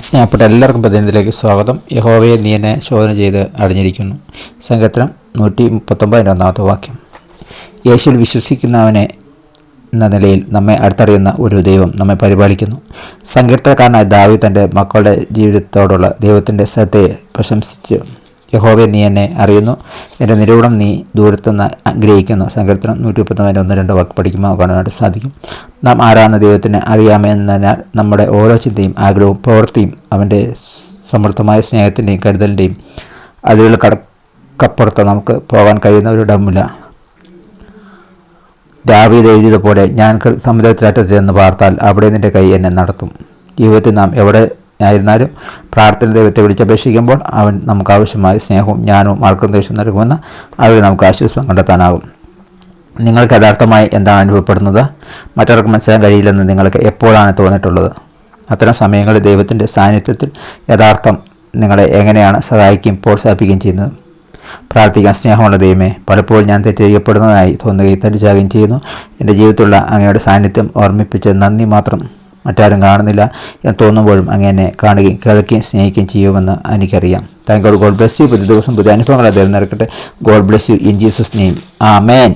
സ്നേഹപ്പെട്ട എല്ലാവർക്കും പ്രതിനിധിയിലേക്ക് സ്വാഗതം. യഹോവയെ നീ എന്നെ ശോധന ചെയ്ത് അറിഞ്ഞിരിക്കുന്നു. സങ്കീർത്തനം 139 വാക്യം. യേശുവിൽ വിശ്വസിക്കുന്നവനെ എന്ന നിലയിൽ നമ്മെ അടുത്തറിയുന്ന ഒരു ദൈവം നമ്മെ പരിപാലിക്കുന്നു. സങ്കീർത്തനക്കാരനായ ദാവീദ് തൻ്റെ മക്കളുടെ ജീവിതത്തോടുള്ള ദൈവത്തിൻ്റെ ശ്രദ്ധയെ പ്രശംസിച്ച് യഹോവയെ നീ എന്നെ അറിയുന്നു, എൻ്റെ നിരൂപണം നീ ദൂരത്തുനിന്ന് ആഗ്രഹിക്കുന്നു. സങ്കീർത്തനം 139:1-2 വാക്ക് പഠിക്കുമ്പോൾ കാണാനായിട്ട് സാധിക്കും. നാം ആരാണെന്ന് ദൈവത്തിന് അറിയാമെന്നതിനാൽ നമ്മുടെ ഓരോ ചിന്തയും ആഗ്രഹവും പ്രവൃത്തിയും അവൻ്റെ സമൃദ്ധമായ സ്നേഹത്തിൻ്റെയും കരുതലിൻ്റെയും അതിരുകൾ കടക്കപ്പുറത്ത് നമുക്ക് പോകാൻ കഴിയുന്നവരിടമില്ല. ദാവീദ് എഴുതിയതുപോലെ ഞാൻ സമുദ്രത്തിലറ്റത്ത് ചെന്ന് പാർത്താൽ അവിടെ നിൻ്റെ കൈ എന്നെ നടത്തും. ജീവിതത്തിൽ നാം എവിടെ ആയിരുന്നാലും പ്രാർത്ഥന ദൈവത്തെ വിളിച്ചപേക്ഷിക്കുമ്പോൾ അവൻ നമുക്ക് ആവശ്യമായ സ്നേഹവും ജ്ഞാനവും മാർഗനിർദ്ദേശവും നൽകുമെന്ന് അതിൽ നമുക്ക് ആശ്വാസം കണ്ടെത്താനാകും. നിങ്ങൾക്ക് യഥാർത്ഥമായി എന്താണ് അനുഭവപ്പെടുന്നത്? മറ്റവർക്ക് മനസ്സിലാക്കാൻ കഴിയില്ലെന്ന് നിങ്ങൾക്ക് എപ്പോഴാണ് തോന്നിയിട്ടുള്ളത്? അത്തരം സമയങ്ങളിൽ ദൈവത്തിൻ്റെ സാന്നിധ്യത്തിൽ യഥാർത്ഥം നിങ്ങളെ എങ്ങനെയാണ് സഹായിക്കുകയും പ്രോത്സാഹിപ്പിക്കുകയും ചെയ്യുന്നത്? പ്രാർത്ഥിക്കാൻ. സ്നേഹമുള്ള ദൈവമേ, പലപ്പോഴും ഞാൻ തെറ്റിദ്ധരിക്കപ്പെടുന്നതായി തോന്നുകയും തടിച്ചാകുകയും ചെയ്യുന്നു. എൻ്റെ ജീവിതത്തിലുള്ള അങ്ങയുടെ സാന്നിധ്യം ഓർമ്മിപ്പിച്ച് നന്ദി മാത്രം, മറ്റാരും കാണുന്നില്ല എന്ന് തോന്നുമ്പോഴും അങ്ങനെ കാണുകയും കേൾക്കുകയും സ്നേഹിക്കുകയും ചെയ്യുമെന്ന് എനിക്കറിയാം. Thank God bless you. പുതിയ ദിവസം പുതിയ അനുഭവങ്ങൾ അദ്ദേഹം നിറക്കട്ടെ. God bless you in Jesus name. Amen.